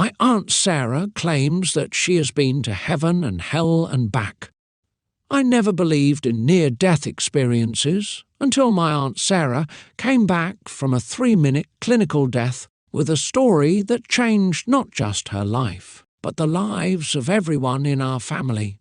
My Aunt Sarah claims that she has been to heaven and hell and back. I never believed in near-death experiences until my Aunt Sarah came back from a 3-minute clinical death with a story that changed not just her life, but the lives of everyone in our family.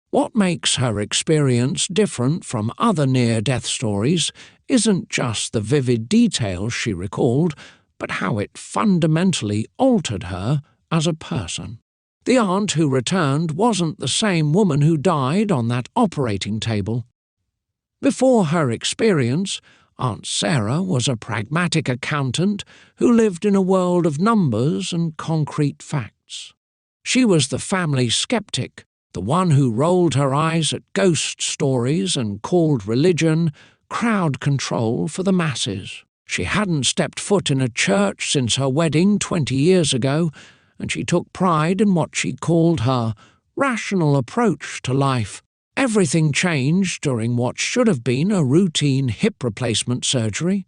What makes her experience different from other near-death stories isn't just the vivid details she recalled, but how it fundamentally altered her as a person. The aunt who returned wasn't the same woman who died on that operating table. Before her experience, Aunt Sarah was a pragmatic accountant who lived in a world of numbers and concrete facts. She was the family skeptic, the one who rolled her eyes at ghost stories and called religion crowd control for the masses. She hadn't stepped foot in a church since her wedding 20 years ago, and she took pride in what she called her rational approach to life. Everything changed during what should have been a routine hip replacement surgery.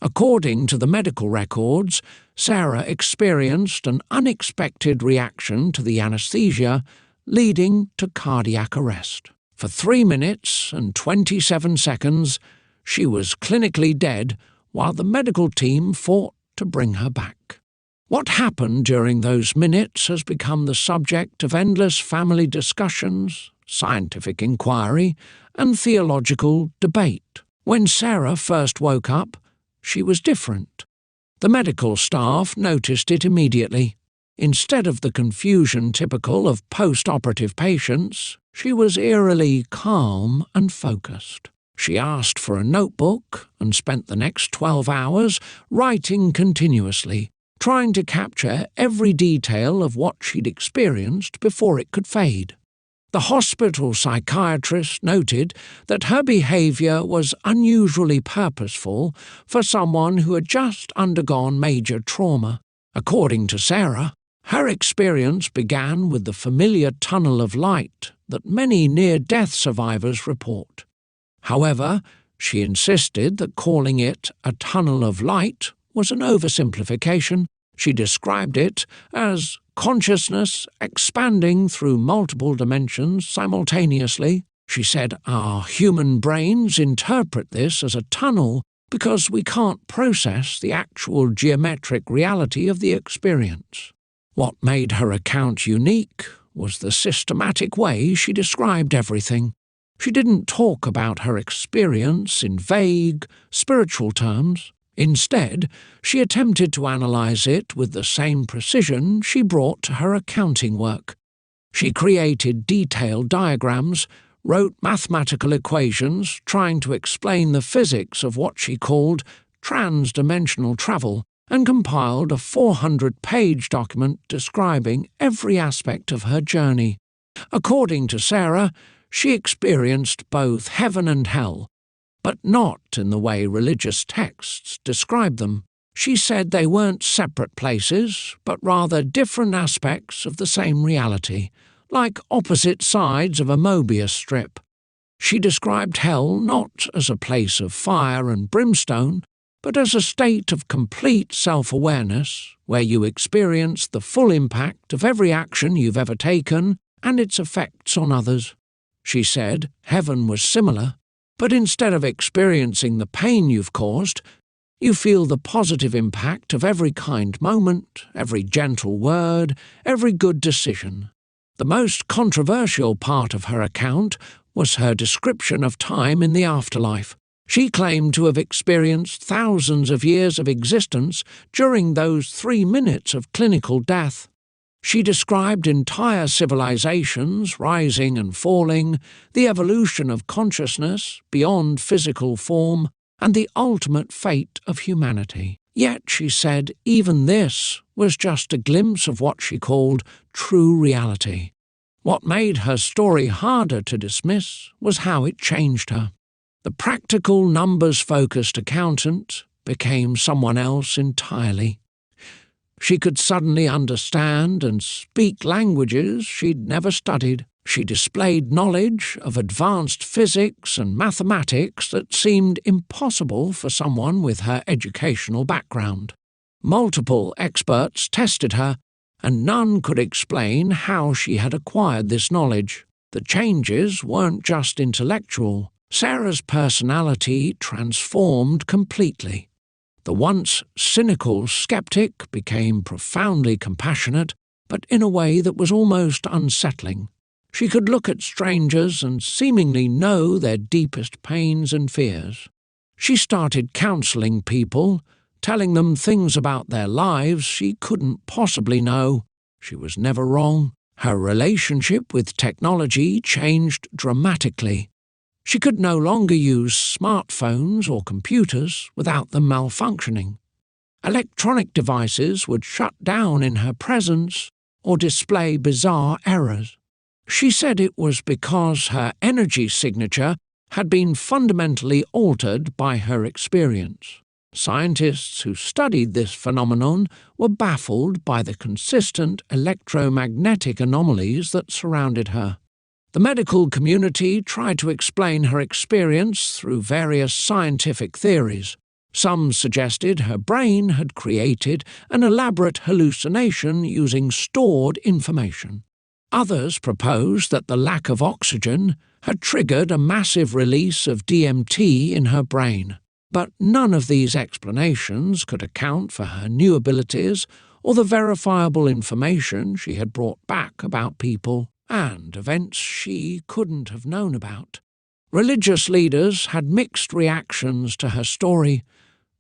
According to the medical records, Sarah experienced an unexpected reaction to the anesthesia, leading to cardiac arrest. For 3 minutes and 27 seconds, she was clinically dead while the medical team fought to bring her back. What happened during those minutes has become the subject of endless family discussions, scientific inquiry, and theological debate. When Sarah first woke up, she was different. The medical staff noticed it immediately. Instead of the confusion typical of post-operative patients, she was eerily calm and focused. She asked for a notebook and spent the next 12 hours writing continuously, trying to capture every detail of what she'd experienced before it could fade. The hospital psychiatrist noted that her behavior was unusually purposeful for someone who had just undergone major trauma. According to Sarah, her experience began with the familiar tunnel of light that many near-death survivors report. However, she insisted that calling it a tunnel of light was an oversimplification. She described it as consciousness expanding through multiple dimensions simultaneously. She said our human brains interpret this as a tunnel because we can't process the actual geometric reality of the experience. What made her account unique was the systematic way she described everything. She didn't talk about her experience in vague, spiritual terms. Instead, she attempted to analyze it with the same precision she brought to her accounting work. She created detailed diagrams, wrote mathematical equations trying to explain the physics of what she called trans-dimensional travel, and compiled a 400-page document describing every aspect of her journey. According to Sarah, she experienced both heaven and hell, but not in the way religious texts describe them. She said they weren't separate places, but rather different aspects of the same reality, like opposite sides of a Mobius strip. She described hell not as a place of fire and brimstone, but as a state of complete self-awareness, where you experience the full impact of every action you've ever taken and its effects on others. She said heaven was similar, but instead of experiencing the pain you've caused, you feel the positive impact of every kind moment, every gentle word, every good decision. The most controversial part of her account was her description of time in the afterlife. She claimed to have experienced thousands of years of existence during those 3 minutes of clinical death. She described entire civilizations rising and falling, the evolution of consciousness beyond physical form, and the ultimate fate of humanity. Yet, she said, even this was just a glimpse of what she called true reality. What made her story harder to dismiss was how it changed her. The practical, numbers-focused accountant became someone else entirely. She could suddenly understand and speak languages she'd never studied. She displayed knowledge of advanced physics and mathematics that seemed impossible for someone with her educational background. Multiple experts tested her, and none could explain how she had acquired this knowledge. The changes weren't just intellectual. Sarah's personality transformed completely. The once cynical skeptic became profoundly compassionate, but in a way that was almost unsettling. She could look at strangers and seemingly know their deepest pains and fears. She started counseling people, telling them things about their lives she couldn't possibly know. She was never wrong. Her relationship with technology changed dramatically. She could no longer use smartphones or computers without them malfunctioning. Electronic devices would shut down in her presence or display bizarre errors. She said it was because her energy signature had been fundamentally altered by her experience. Scientists who studied this phenomenon were baffled by the consistent electromagnetic anomalies that surrounded her. The medical community tried to explain her experience through various scientific theories. Some suggested her brain had created an elaborate hallucination using stored information. Others proposed that the lack of oxygen had triggered a massive release of DMT in her brain. But none of these explanations could account for her new abilities or the verifiable information she had brought back about people and events she couldn't have known about. Religious leaders had mixed reactions to her story.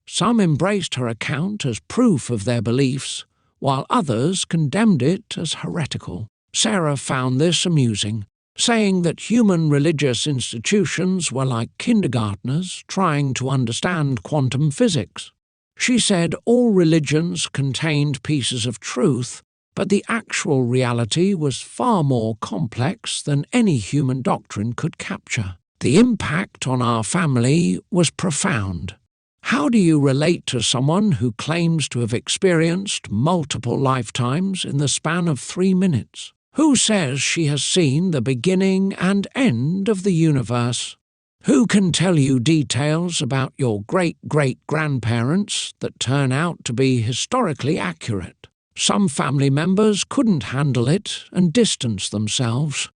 Some embraced her account as proof of their beliefs, while others condemned it as heretical. Sarah found this amusing, saying that human religious institutions were like kindergartners trying to understand quantum physics. She said all religions contained pieces of truth, but the actual reality was far more complex than any human doctrine could capture. The impact on our family was profound. How do you relate to someone who claims to have experienced multiple lifetimes in the span of 3 minutes? Who says she has seen the beginning and end of the universe? Who can tell you details about your great-great-grandparents that turn out to be historically accurate? Some family members couldn't handle it and distanced themselves.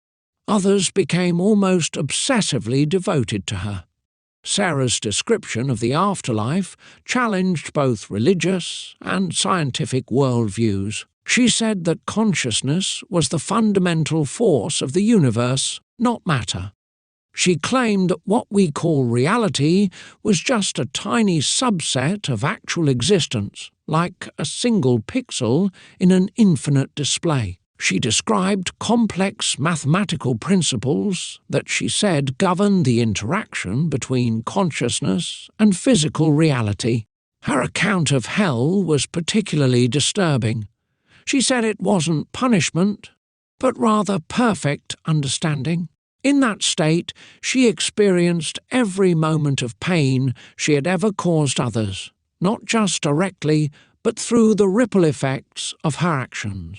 Others became almost obsessively devoted to her. Sarah's description of the afterlife challenged both religious and scientific worldviews. She said that consciousness was the fundamental force of the universe, not matter. She claimed that what we call reality was just a tiny subset of actual existence, like a single pixel in an infinite display. She described complex mathematical principles that she said govern the interaction between consciousness and physical reality. Her account of hell was particularly disturbing. She said it wasn't punishment, but rather perfect understanding. In that state, she experienced every moment of pain she had ever caused others, not just directly, but through the ripple effects of her actions.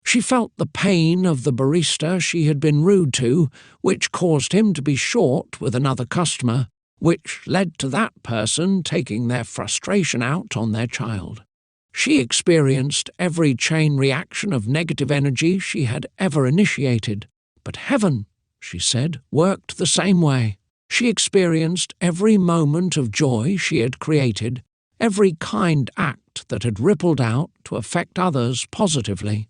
She felt the pain of the barista she had been rude to, which caused him to be short with another customer, which led to that person taking their frustration out on their child. She experienced every chain reaction of negative energy she had ever initiated, but heaven, she said, worked the same way. She experienced every moment of joy she had created, every kind act that had rippled out to affect others positively.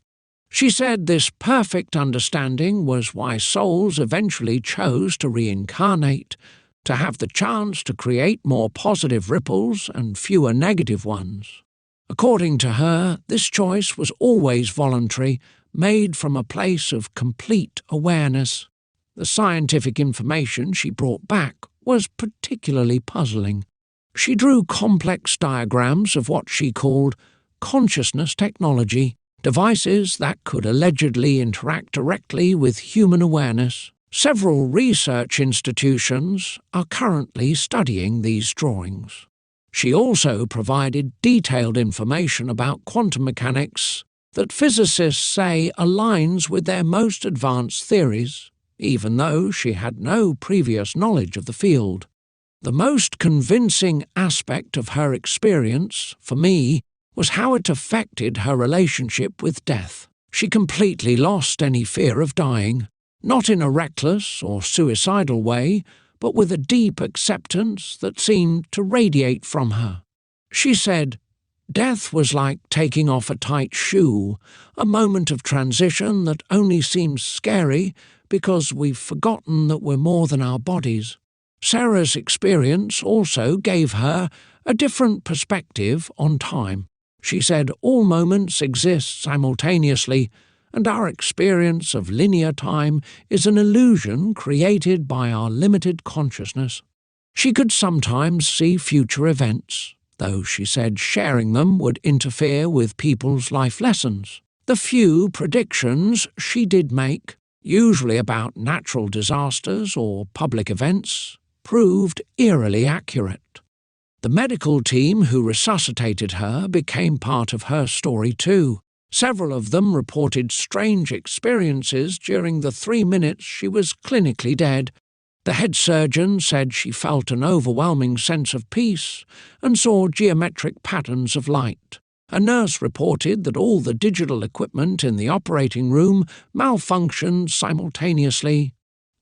She said this perfect understanding was why souls eventually chose to reincarnate, to have the chance to create more positive ripples and fewer negative ones. According to her, this choice was always voluntary, made from a place of complete awareness. The scientific information she brought back was particularly puzzling. She drew complex diagrams of what she called consciousness technology, devices that could allegedly interact directly with human awareness. Several research institutions are currently studying these drawings. She also provided detailed information about quantum mechanics that physicists say aligns with their most advanced theories, even though she had no previous knowledge of the field. The most convincing aspect of her experience, for me, was how it affected her relationship with death. She completely lost any fear of dying, not in a reckless or suicidal way, but with a deep acceptance that seemed to radiate from her. She said, "Death was like taking off a tight shoe, a moment of transition that only seems scary because we've forgotten that we're more than our bodies." Sarah's experience also gave her a different perspective on time. She said all moments exist simultaneously, and our experience of linear time is an illusion created by our limited consciousness. She could sometimes see future events, though she said sharing them would interfere with people's life lessons. The few predictions she did make, usually about natural disasters or public events, proved eerily accurate. The medical team who resuscitated her became part of her story too. Several of them reported strange experiences during the 3 minutes she was clinically dead. The head surgeon said she felt an overwhelming sense of peace and saw geometric patterns of light. A nurse reported that all the digital equipment in the operating room malfunctioned simultaneously.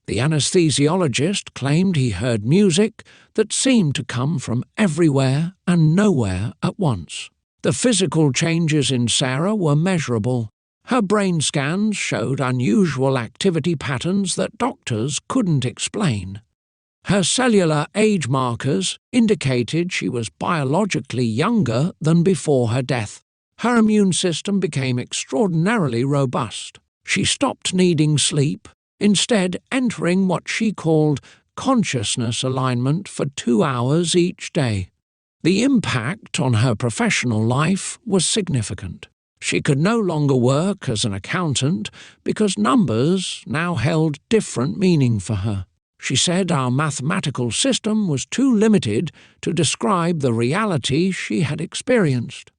The anesthesiologist claimed he heard music that seemed to come from everywhere and nowhere at once. The physical changes in Sarah were measurable. Her brain scans showed unusual activity patterns that doctors couldn't explain. Her cellular age markers indicated she was biologically younger than before her death. Her immune system became extraordinarily robust. She stopped needing sleep, instead entering what she called consciousness alignment for 2 hours each day. The impact on her professional life was significant. She could no longer work as an accountant because numbers now held different meaning for her. She said our mathematical system was too limited to describe the reality she had experienced.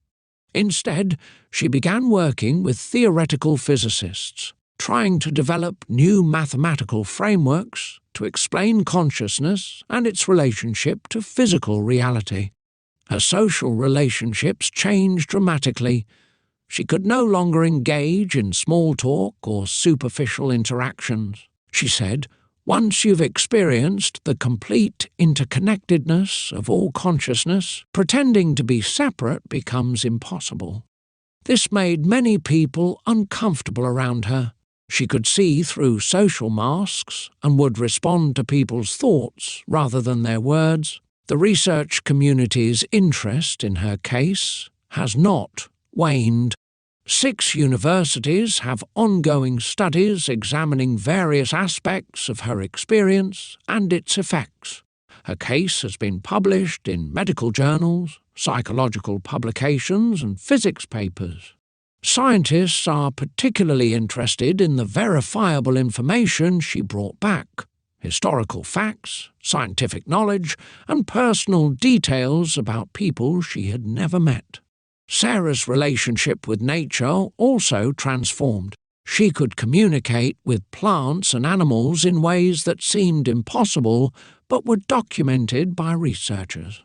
Instead, she began working with theoretical physicists, trying to develop new mathematical frameworks to explain consciousness and its relationship to physical reality. Her social relationships changed dramatically. She could no longer engage in small talk or superficial interactions. She said, "Once you've experienced the complete interconnectedness of all consciousness, pretending to be separate becomes impossible." This made many people uncomfortable around her. She could see through social masks and would respond to people's thoughts rather than their words. The research community's interest in her case has not waned. 6 universities have ongoing studies examining various aspects of her experience and its effects. Her case has been published in medical journals, psychological publications, and physics papers. Scientists are particularly interested in the verifiable information she brought back: historical facts, scientific knowledge, and personal details about people she had never met. Sarah's relationship with nature also transformed. She could communicate with plants and animals in ways that seemed impossible but were documented by researchers.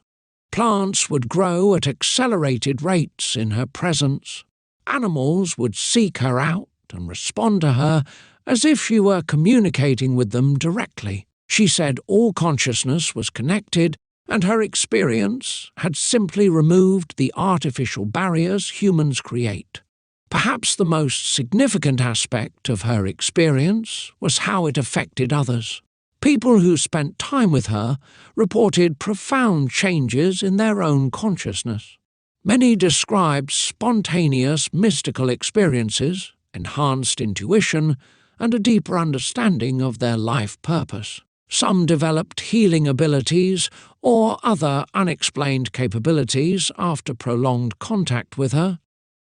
Plants would grow at accelerated rates in her presence. Animals would seek her out and respond to her as if she were communicating with them directly. She said all consciousness was connected, and her experience had simply removed the artificial barriers humans create. Perhaps the most significant aspect of her experience was how it affected others. People who spent time with her reported profound changes in their own consciousness. Many described spontaneous mystical experiences, enhanced intuition, and a deeper understanding of their life purpose. Some developed healing abilities or other unexplained capabilities after prolonged contact with her.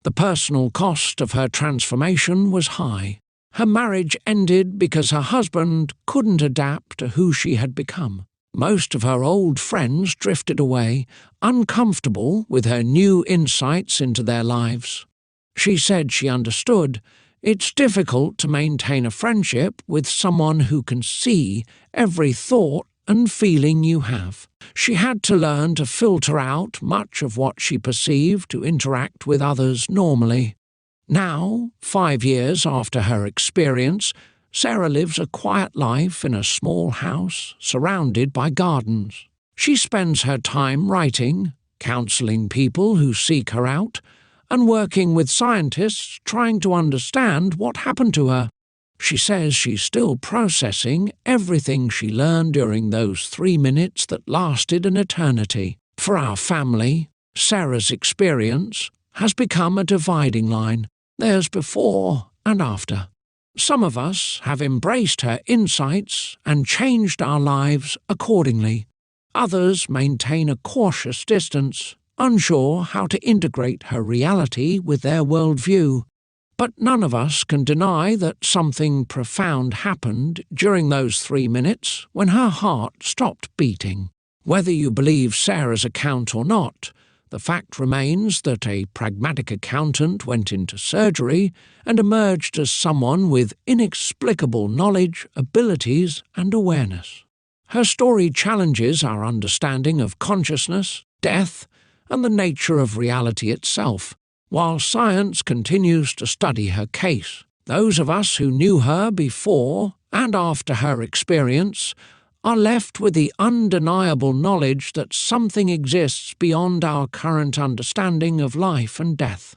The personal cost of her transformation was high. Her marriage ended because her husband couldn't adapt to who she had become. Most of her old friends drifted away, uncomfortable with her new insights into their lives. She said she understood. It's difficult to maintain a friendship with someone who can see every thought and feeling you have. She had to learn to filter out much of what she perceived to interact with others normally. Now, 5 years after her experience, Sarah lives a quiet life in a small house surrounded by gardens. She spends her time writing, counseling people who seek her out, and working with scientists trying to understand what happened to her. She says she's still processing everything she learned during those 3 minutes that lasted an eternity. For our family, Sarah's experience has become a dividing line. There's before and after. Some of us have embraced her insights and changed our lives accordingly. Others maintain a cautious distance, unsure how to integrate her reality with their worldview. But none of us can deny that something profound happened during those 3 minutes when her heart stopped beating. Whether you believe Sarah's account or not, the fact remains that a pragmatic accountant went into surgery and emerged as someone with inexplicable knowledge, abilities, and awareness. Her story challenges our understanding of consciousness, death, and the nature of reality itself. While science continues to study her case, those of us who knew her before and after her experience are left with the undeniable knowledge that something exists beyond our current understanding of life and death.